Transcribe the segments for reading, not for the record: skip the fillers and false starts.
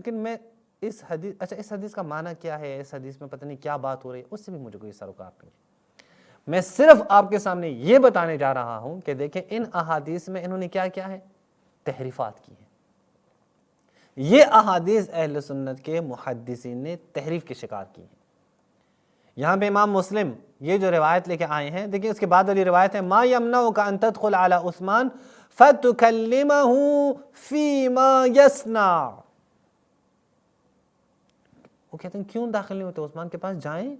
لیکن میں اس حدیث اس حدیث کا معنی کیا ہے، اس حدیث میں پتہ نہیں کیا بات ہو رہی ہے، اس سے بھی مجھے کوئی سروکار نہیں ہے۔ میں صرف آپ کے سامنے یہ بتانے جا رہا ہوں کہ دیکھیں ان احادیث میں انہوں نے کیا کیا ہے، تحریفات کی ہیں۔ یہ احادیث اہل سنت کے محدثین نے تحریف کے شکار کی ہیں۔ یہاں پہ امام مسلم یہ جو روایت لے کے آئے ہیں، دیکھیں اس کے بعد والی روایت ہے ما یمنعک ان تدخل علی عثمان فتکلمہ فیما یصنع۔ وہ کہتے ہیں کیوں داخل نہیں ہوتے عثمان کے پاس، جائیں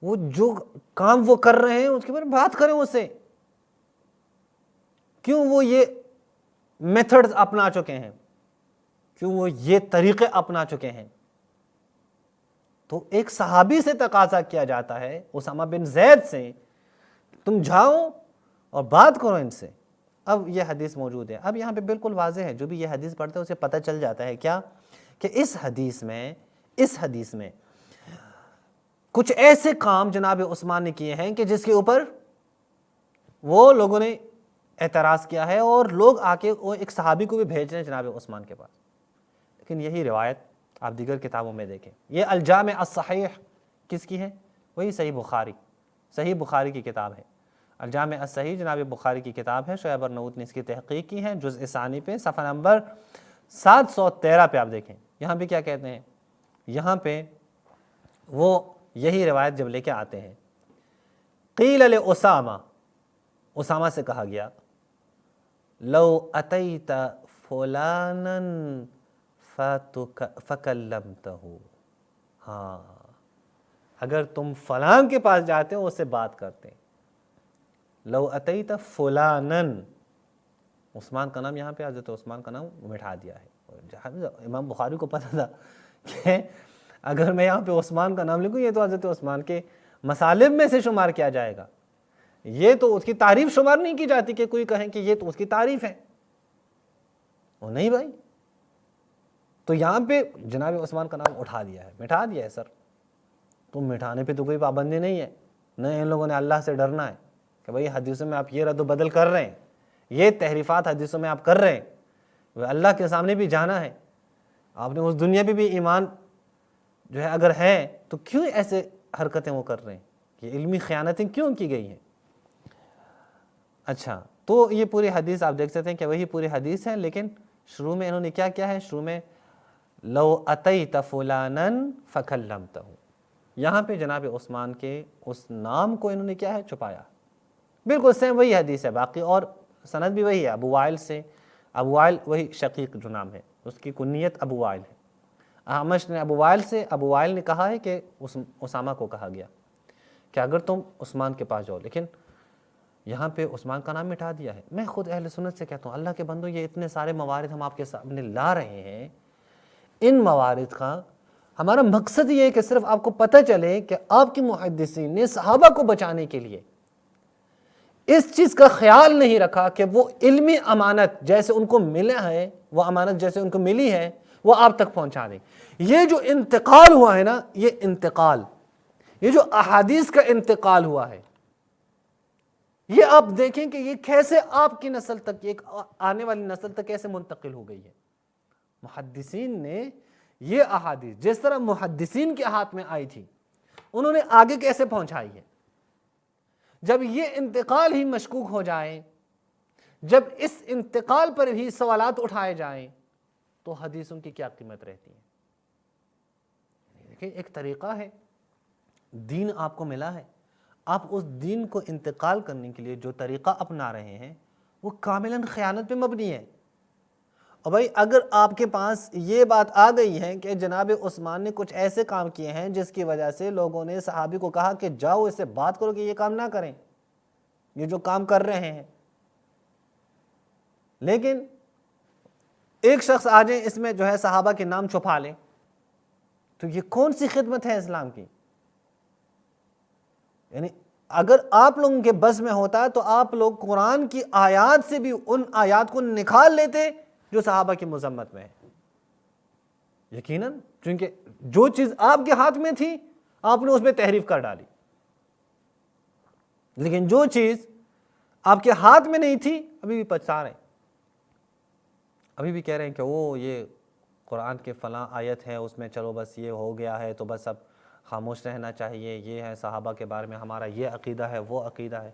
وہ جو کام وہ کر رہے ہیں اس کے بارے میں بات کریں اس سے، کیوں وہ یہ میتھڈز اپنا چکے ہیں، کیوں وہ یہ طریقے اپنا چکے ہیں۔ تو ایک صحابی سے تقاضا کیا جاتا ہے، اسامہ بن زید سے، تم جاؤ اور بات کرو ان سے۔ اب یہ حدیث موجود ہے، اب یہاں پہ بالکل واضح ہے، جو بھی یہ حدیث پڑھتا ہے اسے پتہ چل جاتا ہے کیا، کہ اس حدیث میں کچھ ایسے کام جناب عثمان نے کیے ہیں کہ جس کے اوپر وہ لوگوں نے اعتراض کیا ہے، اور لوگ آ کے وہ ایک صحابی کو بھی بھیج رہے ہیں جناب عثمان کے پاس۔ لیکن یہی روایت آپ دیگر کتابوں میں دیکھیں، یہ الجامع الصحیح کس کی ہے، وہی صحیح بخاری کی کتاب ہے۔ الجامع الصحیح جناب بخاری کی کتاب ہے، شعیب ارناؤوط نے اس کی تحقیق کی ہے، جزء ثانی پہ صفحہ نمبر 713 پہ آپ دیکھیں، یہاں پہ کیا کہتے ہیں، یہاں پہ وہ یہی روایت جب لے کے آتے ہیں، قیل اسامہ سے کہا گیا لو اتیت فلانا فکلمتہ، ہاں اگر تم فلاں کے پاس جاتے ہو اس سے بات کرتے، لو اتیت فلانا، عثمان کا نام یہاں پہ حضرت عثمان کا نام مٹھا دیا ہے۔ امام بخاری کو پتہ تھا کہ اگر میں یہاں پہ عثمان کا نام لکھوں یہ تو حضرت عثمان کے مصالب میں سے شمار کیا جائے گا، یہ تو اس کی تعریف شمار نہیں کی جاتی کہ کوئی کہیں کہ یہ تو اس کی تعریف ہے، وہ نہیں بھائی۔ تو یہاں پہ جناب عثمان کا نام اٹھا دیا ہے، مٹھا دیا ہے۔ سر تم مٹھانے پہ تو کوئی پابندی نہیں ہے، نہ ان لوگوں نے اللہ سے ڈرنا ہے کہ بھائی حدیثوں میں آپ یہ رد و بدل کر رہے ہیں، یہ تحریفات حدیثوں میں آپ کر رہے ہیں، اللہ کے سامنے بھی جانا ہے، آپ نے اس دنیا پہ بھی ایمان جو ہے اگر ہے تو کیوں ایسے حرکتیں وہ کر رہے ہیں، یہ علمی خیانتیں کیوں کی گئی ہیں۔ اچھا تو یہ پوری حدیث آپ دیکھ سکتے ہیں کہ وہی پوری حدیث ہے، لیکن شروع میں انہوں نے کیا کیا ہے، شروع میں لو اتیت فلانا فکلمتہ، یہاں پہ جناب عثمان کے اس نام کو انہوں نے کیا ہے، چھپایا۔ بالکل سیم وہی حدیث ہے باقی، اور سند بھی وہی ہے، ابو وائل سے، ابو وائل وہی شقیق جو نام ہے اس کی کنیت ابو وائل ہے۔ اعمش نے ابو وائل سے، ابو وائل نے کہا ہے کہ اسامہ کو کہا گیا کہ اگر تم عثمان کے پاس جاؤ، لیکن یہاں پہ عثمان کا نام مٹا دیا ہے۔ میں خود اہل سنت سے کہتا ہوں اللہ کے بندو، یہ اتنے سارے موارد ہم آپ کے سامنے لا رہے ہیں، ان موارد کا ہمارا مقصد یہ ہے کہ صرف آپ کو پتہ چلے کہ آپ کے محدثین نے صحابہ کو بچانے کے لیے اس چیز کا خیال نہیں رکھا کہ وہ علمی امانت جیسے ان کو ملا ہے، وہ امانت جیسے ان کو ملی ہے وہ آپ تک پہنچا دیں۔ یہ جو انتقال ہوا ہے نا، یہ انتقال، یہ جو احادیث کا انتقال ہوا ہے، یہ آپ دیکھیں کہ یہ کیسے آپ کی نسل تک، ایک آنے والی نسل تک کیسے منتقل ہو گئی ہے۔ محدثین نے یہ احادیث جس طرح محدثین کے ہاتھ میں آئی تھی، انہوں نے آگے کیسے پہنچائی ہے۔ جب یہ انتقال ہی مشکوک ہو جائے، جب اس انتقال پر بھی سوالات اٹھائے جائیں، تو حدیثوں کی کیا قیمت رہتی ہے۔ دیکھیں ایک طریقہ ہے، دین آپ کو ملا ہے، آپ اس دین کو انتقال کرنے کے لیے جو طریقہ اپنا رہے ہیں وہ کاملاً خیانت پہ مبنی ہے۔ اور بھائی اگر آپ کے پاس یہ بات آ گئی ہے کہ جناب عثمان نے کچھ ایسے کام کیے ہیں جس کی وجہ سے لوگوں نے صحابی کو کہا کہ جاؤ اس سے بات کرو کہ یہ کام نہ کریں، یہ جو کام کر رہے ہیں، لیکن ایک شخص آ جائیں اس میں جو ہے صحابہ کے نام چھپا لیں، تو یہ کون سی خدمت ہے اسلام کی۔ یعنی اگر آپ لوگوں کے بس میں ہوتا تو آپ لوگ قرآن کی آیات سے بھی ان آیات کو نکال لیتے جو صحابہ کی مذمت میں ہے۔ یقیناً چونکہ جو چیز آپ کے ہاتھ میں تھی آپ نے اس میں تحریف کر ڈالی، لیکن جو چیز آپ کے ہاتھ میں نہیں تھی ابھی بھی پچھتا رہے ہیں، ابھی بھی کہہ رہے ہیں کہ وہ یہ قرآن کے فلاں آیت ہے اس میں چلو بس یہ ہو گیا ہے تو بس اب خاموش رہنا چاہیے، یہ ہے صحابہ کے بارے میں ہمارا یہ عقیدہ ہے وہ عقیدہ ہے،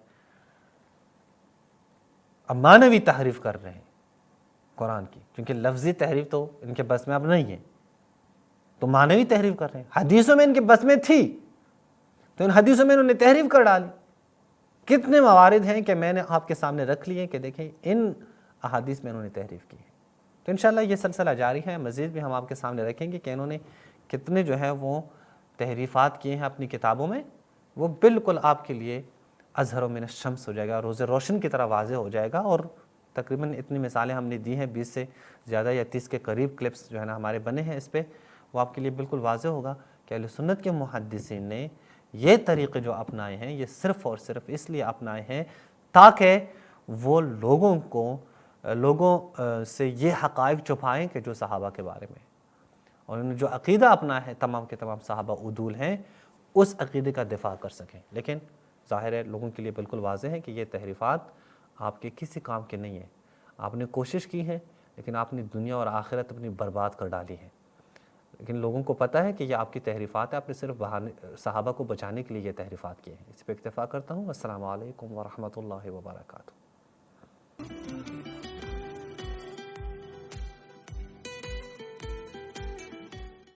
اب معنوی تحریف کر رہے ہیں قرآن کی، کیونکہ لفظی تحریف تو ان کے بس میں اب نہیں ہے، تو معنوی تحریف کر رہے ہیں۔ حدیثوں میں ان کے بس میں تھی تو ان حدیثوں میں انہوں نے تحریف کر ڈالی۔ کتنے موارد ہیں کہ میں نے آپ کے سامنے رکھ لیے کہ دیکھیں ان احادیث میں انہوں نے تحریف کی ہے۔ تو انشاءاللہ یہ سلسلہ جاری ہے، مزید بھی ہم آپ کے سامنے رکھیں گے کہ انہوں نے کتنے جو ہے وہ تحریفات کیے ہیں اپنی کتابوں میں، وہ بالکل آپ کے لیے اظہر من الشمس ہو جائے گا، روز روشن کی طرح واضح ہو جائے گا۔ اور تقریباً اتنی مثالیں ہم نے دی ہیں، 20 سے زیادہ یا 30 کے قریب کلپس جو ہے نا ہمارے بنے ہیں اس پہ، وہ آپ کے لیے بالکل واضح ہوگا کہ اہل سنت کے محدثین نے یہ طریقے جو اپنائے ہیں یہ صرف اور صرف اس لیے اپنائے ہیں تاکہ وہ لوگوں سے یہ حقائق چھپائیں کہ جو صحابہ کے بارے میں، اور انہوں نے جو عقیدہ اپنا ہے تمام کے تمام صحابہ عدول ہیں، اس عقیدے کا دفاع کر سکیں۔ لیکن ظاہر ہے لوگوں کے لیے بالکل واضح ہے کہ یہ تحریفات آپ کے کسی کام کے نہیں ہیں، آپ نے کوشش کی ہے لیکن آپ نے دنیا اور آخرت اپنی برباد کر ڈالی ہے۔ لیکن لوگوں کو پتہ ہے کہ یہ آپ کی تحریفات ہے، آپ نے صرف صحابہ کو بچانے کے لیے یہ تحریفات کی ہیں۔ اس پہ اکتفا کرتا ہوں۔ السلام علیکم ورحمۃ اللہ وبرکاتہ۔